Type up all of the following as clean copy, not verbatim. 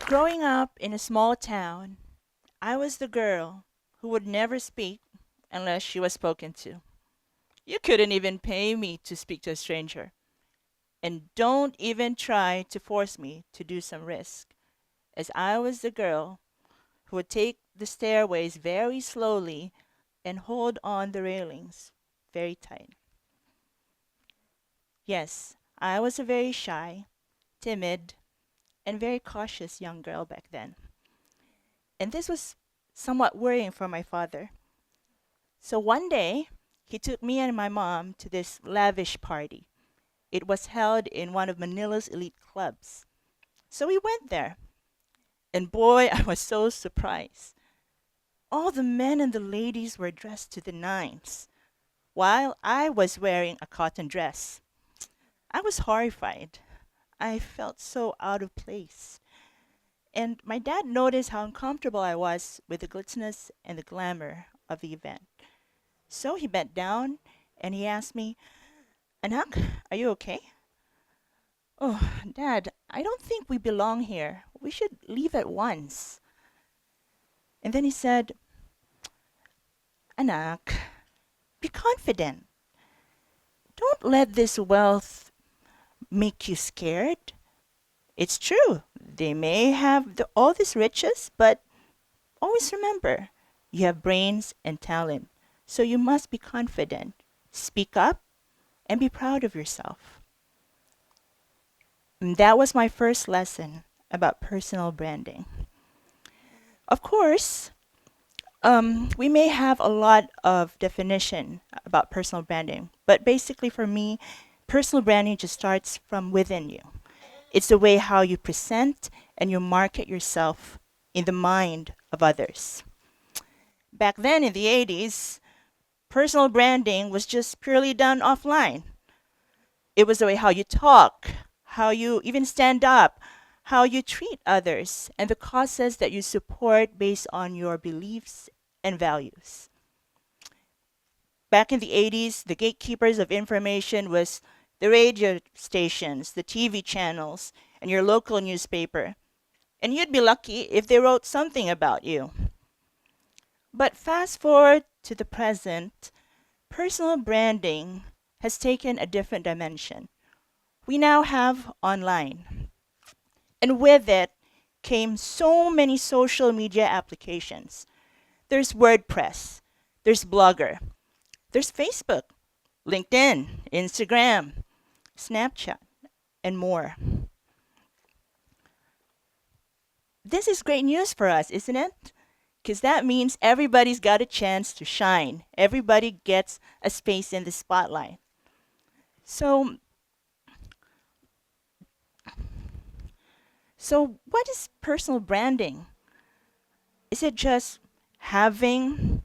Growing up in a small town, I was the girl who would never speak unless she was spoken to. You couldn't even pay me to speak to a stranger. And don't even try to force me to do some risk, as I was the girl who would take the stairways very slowly and hold on the railings very tight. Yes, I was a very shy, timid, and very cautious young girl back then. And this was somewhat worrying for my father. So one day, he took me and my mom to this lavish party. It was held in one of Manila's elite clubs. So we went there. And boy, I was so surprised. All the men and the ladies were dressed to the nines, while I was wearing a cotton dress. I was horrified. I felt so out of place. And my dad noticed how uncomfortable I was with the glitziness and the glamour of the event. So he bent down and he asked me, Anak, are you okay? Oh, Dad, I don't think we belong here. We should leave at once. And then he said, Anak, be confident. Don't let this wealth make you scared. It's true, they may have all these riches, but always remember, you have brains and talent. So you must be confident. Speak up and be proud of yourself. And that was my first lesson about personal branding. Of course, we may have a lot of definition about personal branding, but basically for me, personal branding just starts from within you. It's the way how you present and you market yourself in the mind of others. Back then in the 80s, personal branding was just purely done offline. It was the way how you talk, how you even stand up, how you treat others, and the causes that you support based on your beliefs and values. Back in the 80s, the gatekeepers of information was the radio stations, the TV channels, and your local newspaper. And you'd be lucky if they wrote something about you. But fast forward to the present, personal branding has taken a different dimension. We now have online. And with it came so many social media applications. There's WordPress, there's Blogger, there's Facebook, LinkedIn, Instagram, Snapchat, and more. This is great news for us, isn't it? Because that means everybody's got a chance to shine. Everybody gets a space in the spotlight. So, so what is personal branding? Is it just having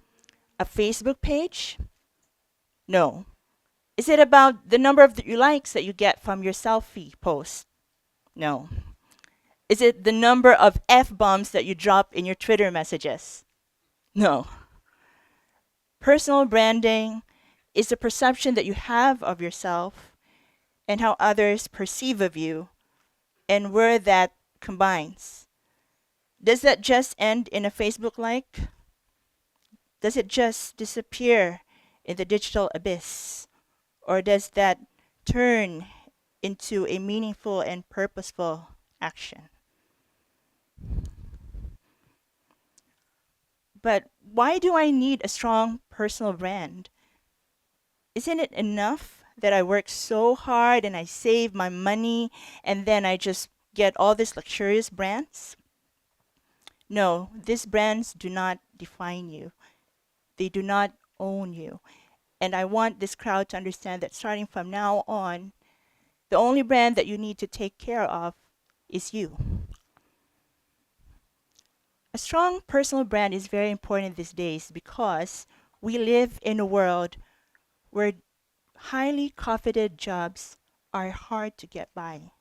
a Facebook page? No. Is it about the number of likes that you get from your selfie post? No. Is it the number of F-bombs that you drop in your Twitter messages? No. Personal branding is the perception that you have of yourself and how others perceive of you and where that combines. Does that just end in a Facebook like? Does it just disappear in the digital abyss? Or does that turn into a meaningful and purposeful action? But why do I need a strong personal brand? Isn't it enough that I work so hard and I save my money and then I just get all these luxurious brands? No, these brands do not define you. They do not own you. And I want this crowd to understand that starting from now on, the only brand that you need to take care of is you. A strong personal brand is very important these days because we live in a world where highly coveted jobs are hard to get by.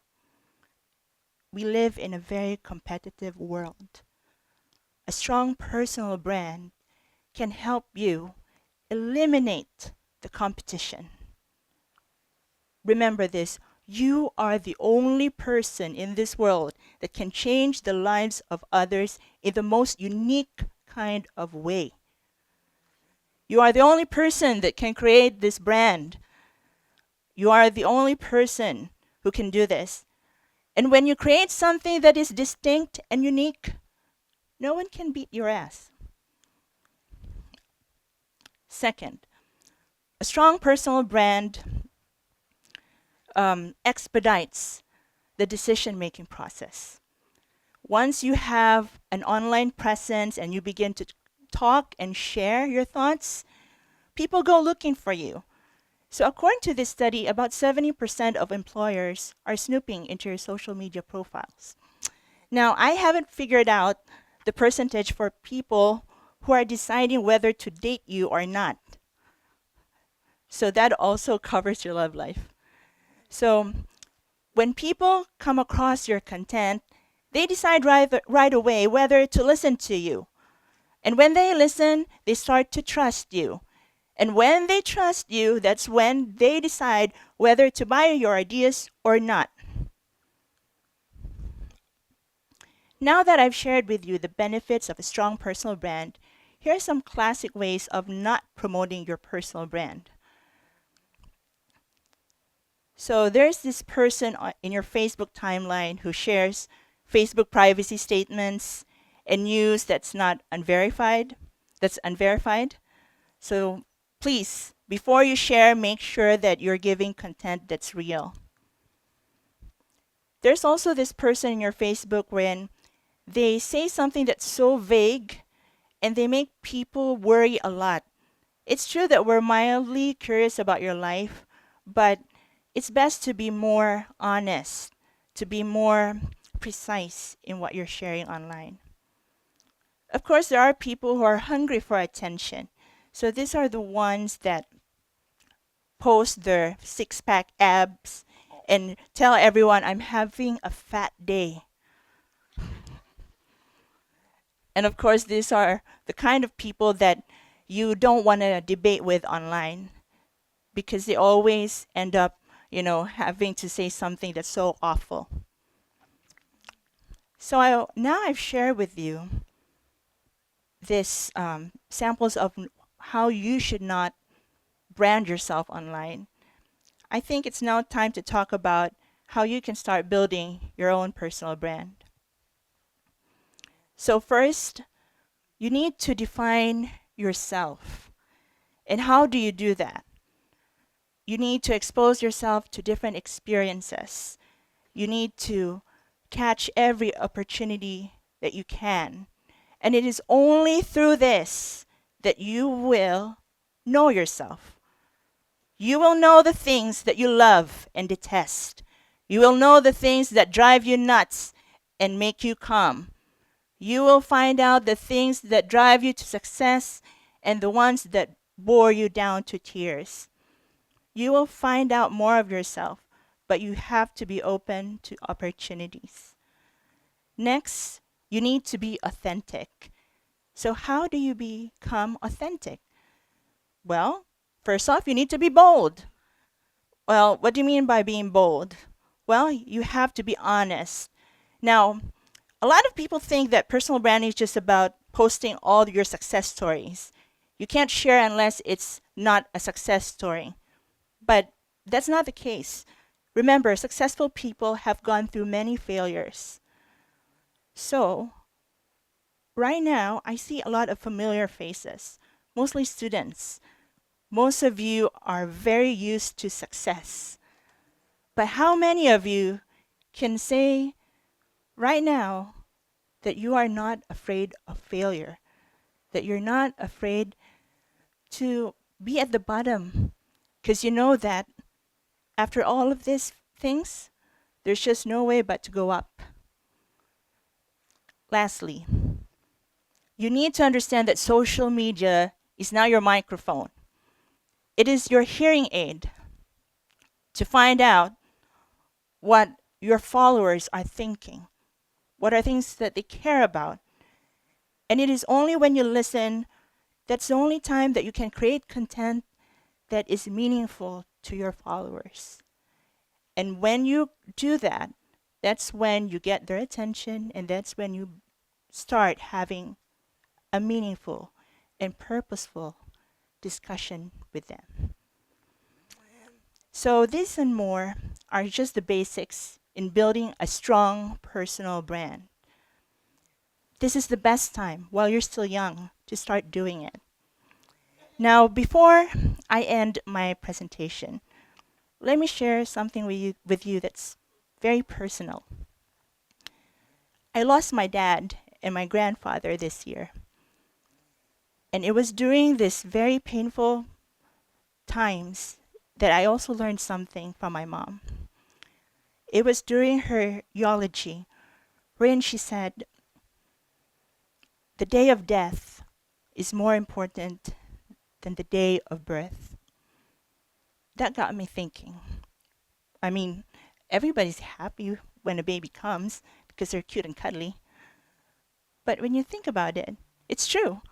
We live in a very competitive world. A strong personal brand can help you eliminate the competition. Remember this, You are the only person in this world that can change the lives of others in the most unique kind of way. You are the only person that can create this brand. You are the only person who can do this. And when you create something that is distinct and unique, no one can beat your ass. Second, a strong personal brand expedites the decision-making process. Once you have an online presence and you begin to talk and share your thoughts, people go looking for you. So according to this study, about 70% of employers are snooping into your social media profiles. Now, I haven't figured out the percentage for people who are deciding whether to date you or not. So that also covers your love life. So when people come across your content, they decide right away whether to listen to you. And when they listen, they start to trust you. And when they trust you, that's when they decide whether to buy your ideas or not. Now that I've shared with you the benefits of a strong personal brand, here are some classic ways of not promoting your personal brand. So there's this person in your Facebook timeline who shares Facebook privacy statements and news that's unverified. So please, before you share, make sure that you're giving content that's real. There's also this person in your Facebook when they say something that's so vague and they make people worry a lot. It's true that we're mildly curious about your life, but it's best to be more honest, to be more precise in what you're sharing online. Of course, there are people who are hungry for attention. So these are the ones that post their six-pack abs and tell everyone, I'm having a fat day. And of course, these are the kind of people that you don't want to debate with online because they always end up, having to say something that's so awful. So now I've shared with you this samples of how you should not brand yourself online. I think it's now time to talk about how you can start building your own personal brand. So first, you need to define yourself. And how do you do that? You need to expose yourself to different experiences. You need to catch every opportunity that you can. And it is only through this that you will know yourself. You will know the things that you love and detest. You will know the things that drive you nuts and make you calm. You will find out the things that drive you to success and the ones that bore you down to tears. You will find out more of yourself, but you have to be open to opportunities. Next, you need to be authentic. So how do you become authentic? Well, first off, you need to be bold. Well, what do you mean by being bold? Well, you have to be honest. Now, a lot of people think that personal branding is just about posting all your success stories. You can't share unless it's not a success story. But that's not the case. Remember, successful people have gone through many failures. So, right now, I see a lot of familiar faces, mostly students. Most of you are very used to success. But how many of you can say right now that you are not afraid of failure? That you're not afraid to be at the bottom? Because you know that after all of these things, there's just no way but to go up. Lastly, you need to understand that social media is now your microphone. It is your hearing aid to find out what your followers are thinking, what are things that they care about. And it is only when you listen that's the only time that you can create content that is meaningful to your followers. And when you do that, that's when you get their attention, and that's when you start having a meaningful and purposeful discussion with them. So, this and more are just the basics in building a strong personal brand. This is the best time while you're still young to start doing it. Now, before I end my presentation, let me share something with you that's very personal. I lost my dad and my grandfather this year. And it was during this very painful times that I also learned something from my mom. It was during her eulogy wherein she said, "The day of death is more important than the day of birth." That got me thinking. I mean, everybody's happy when a baby comes because they're cute and cuddly. But when you think about it, it's true.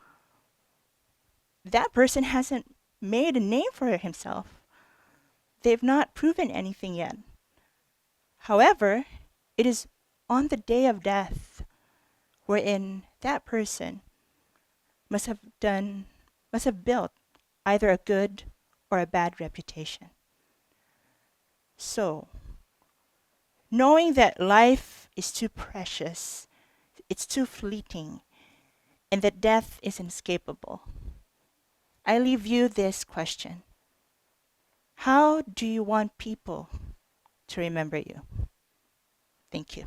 That person hasn't made a name for himself. They've not proven anything yet. However, it is on the day of death wherein that person must have built either a good or a bad reputation. So, knowing that life is too precious, it's too fleeting, and that death is inescapable, I leave you this question. How do you want people to remember you? Thank you.